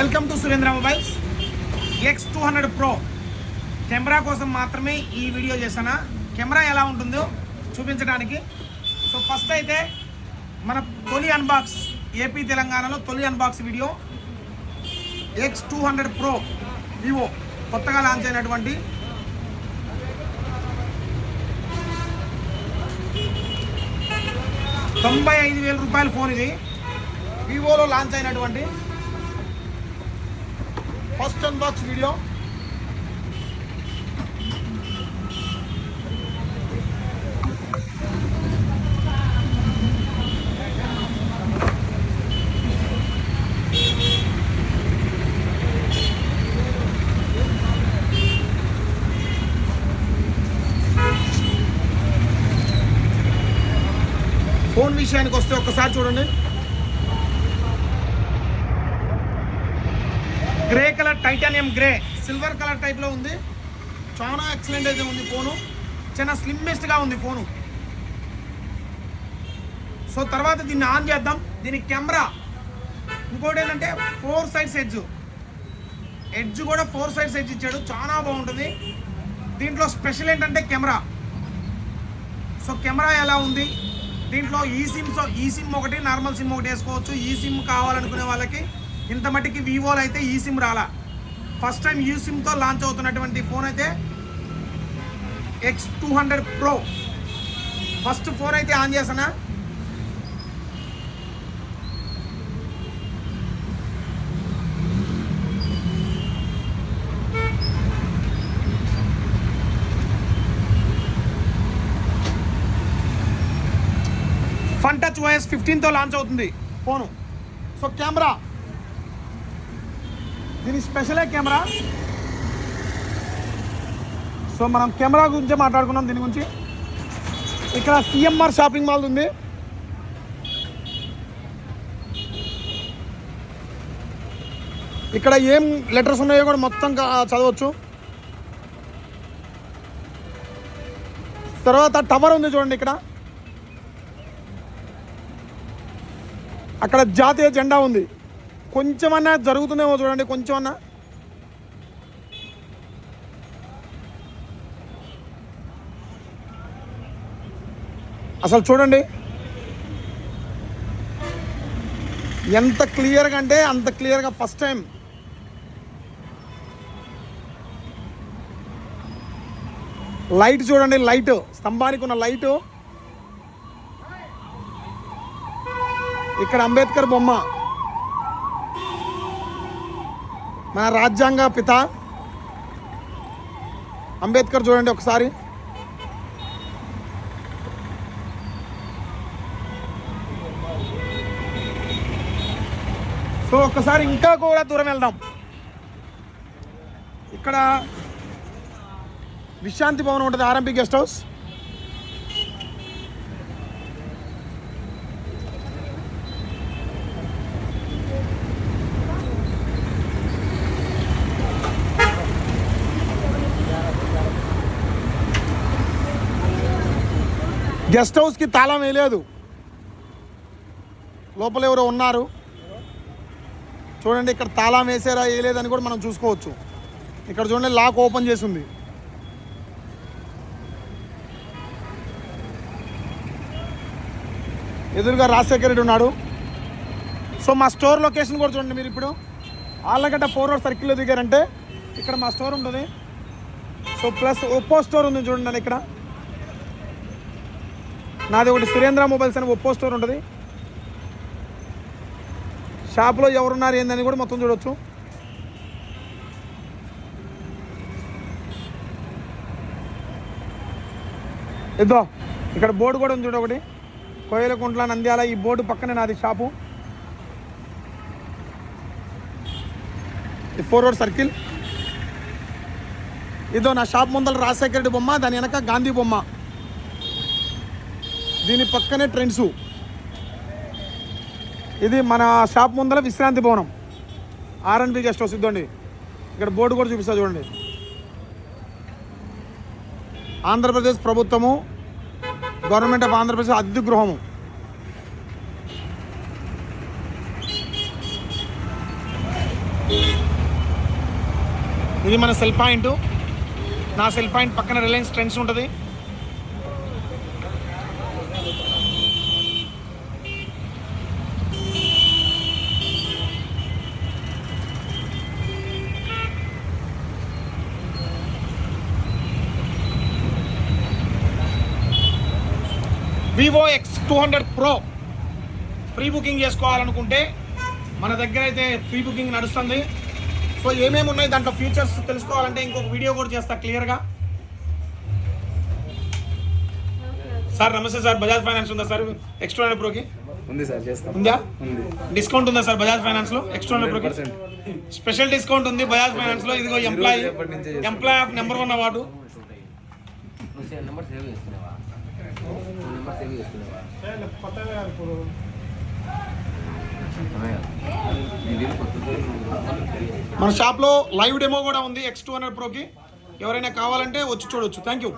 Welcome to Surendra mobiles. X200 Pro camera కోసం మాత్రమే ఈ వీడియో చేశాను. కెమెరా ఎలా ఉంటుందో చూపించడానికి. సో ఫస్ట్ అయితే మన తొలి అన్బాక్స్, ఏపీ తెలంగాణలో తొలి unbox video X200 Pro Vivo కొత్తగా లాంచ్ అయినటువంటి ₹95,000 ఫోన్. ఇది వివోలో లాంచ్ అయినటువంటి ఫస్ట్ అన్బాక్స్ వీడియో. ఫోన్ విషయానికి వస్తే ఒక్కసారి చూడండి. Grey colour, titanium grey, silver colour టైప్లో ఉంది. చాలా ఎక్సలెంట్ అయితే ఉంది ఫోను. చాలా స్లిమ్మెస్ట్గా ఉంది ఫోను. సో తర్వాత దీన్ని ఆన్ చేద్దాం. దీని కెమెరా ఇంకోటి ఏంటంటే 4 sides ఎడ్జ్ కూడా 4 sides ఎడ్జ్ ఇచ్చాడు. చాలా బాగుంటుంది. దీంట్లో స్పెషల్ ఏంటంటే కెమెరా. సో కెమెరా ఎలా ఉంది, దీంట్లో ఈ సిమ్ ఒకటి, నార్మల్ సిమ్ ఒకటి వేసుకోవచ్చు. ఈ సిమ్ కావాలనుకునే వాళ్ళకి ఇంత మట్టికి వివోలో అయితే ఈ సిమ్ రాలా. ఫస్ట్ టైం ఈ సిమ్తో లాంచ్ అవుతున్నటువంటి ఫోన్ అయితే X200 Pro. ఫస్ట్ ఫోన్ అయితే ఆన్ చేసానా. ఫన్ టచ్ OS 15తో లాంచ్ అవుతుంది ఫోను. సో కెమెరా, దీని స్పెషలే కెమెరా. సో మనం కెమెరా గురించి మాట్లాడుకున్నాం. దీని గురించి ఇక్కడ CMR షాపింగ్ మాల్ ఉంది. ఇక్కడ ఏం లెటర్స్ ఉన్నాయో కూడా మొత్తం చదవచ్చు. తర్వాత టవర్ ఉంది చూడండి. ఇక్కడ అక్కడ జాతీయ జెండా ఉంది. కొంచెమన్నా జరుగుతుందేమో చూడండి, కొంచెమన్నా. అసలు చూడండి ఎంత క్లియర్గా అంటే అంత క్లియర్గా. ఫస్ట్ టైం లైట్ చూడండి, లైట్ స్తంభానికి ఉన్న లైటు. ఇక్కడ అంబేద్కర్ బొమ్మ, మన రాజ్యాంగ పిత అంబేద్కర్ చూడండి ఒకసారి. సో ఒక్కసారి ఇంకా కూడా దూరం వెళ్దాం. ఇక్కడ విశ్రాంతి భవనం ఉంటుంది, ఆర్ఎంపీ గెస్ట్ హౌస్. గెస్ట్ హౌస్కి తాళం వేయలేదు, లోపల ఎవరో ఉన్నారు. చూడండి ఇక్కడ తాళం వేసారా వేయలేదని కూడా మనం చూసుకోవచ్చు. ఇక్కడ చూడండి లాక్ ఓపెన్ చేసి ఉంది. ఎదురుగా రాజశేఖర్ రెడ్డి ఉన్నాడు. సో మా స్టోర్ లొకేషన్ కూడా చూడండి. మీరు ఇప్పుడు ఆళ్ళగడ్డ 4 Road సర్కిల్లో దిగారంటే ఇక్కడ మా స్టోర్ ఉంటుంది. సో ప్లస్ ఒప్పో స్టోర్ ఉంది చూడండి. ఇక్కడ నాది ఒకటి సురేంద్ర మొబైల్స్ అని ఒప్పో స్టోర్ ఉంటుంది. షాప్లో ఎవరున్నారు ఏందని కూడా మొత్తం చూడవచ్చు. ఇద్దో ఇక్కడ బోర్డు కూడా ఉంది చూడ, ఒకటి కోయలకుంట్ల నంద్యాల. ఈ బోర్డు పక్కనే నాది షాపు. 4 Road circle. ఇదో నా షాప్ ముందర రాజశేఖర రెడ్డి బొమ్మ, దాని వెనక గాంధీ బొమ్మ. దీని పక్కనే ట్రెండ్స్. ఇది మన షాప్ ముందర విశ్రాంతి భవనం, ఆర్ఎన్బి గెస్ట్ హౌస్. ఇద్దండి ఇక్కడ బోర్డు కూడా చూపిస్తా చూడండి. ఆంధ్రప్రదేశ్ ప్రభుత్వము, గవర్నమెంట్ ఆఫ్ ఆంధ్రప్రదేశ్ అతిథి గృహము. ఇది మన సెల్ పాయింట్. నా సెల్ పాయింట్ పక్కన రిలయన్స్ ట్రెండ్స్ ఉంటుంది. Vivo X200 Pro pre booking చేసుకోవాలనుకుంటే మన దగ్గర అయితే ప్రీ బుకింగ్ నడుస్తుంది. సో ఏమేమి ఉన్నాయి దాంట్లో ఫీచర్స్ తెలుసుకోవాలంటే ఇంకొక వీడియో కూడా చేస్తా క్లియర్గా. సార్ నమస్తే సార్, బజాజ్ ఫైనాన్స్ ఉందా సార్ X200 Proకి? ఉంది సార్, చేస్తాం. ఉందా? ఉంది. డిస్కౌంట్ ఉందా సార్ బజాజ్ ఫైనాన్స్లో X200 Proకి? స్పెషల్ డిస్కౌంట్ ఉంది బజాజ్ ఫైనాన్స్లో. ఇదిగో ఎంప్లాయీ ఆఫ్ నెంబర్ 1 అవార్డు. మన షాప్లో లైవ్ డెమో కూడా ఉంది X200 Proకి. ఎవరైనా కావాలంటే వచ్చి చూడొచ్చు. Thank you.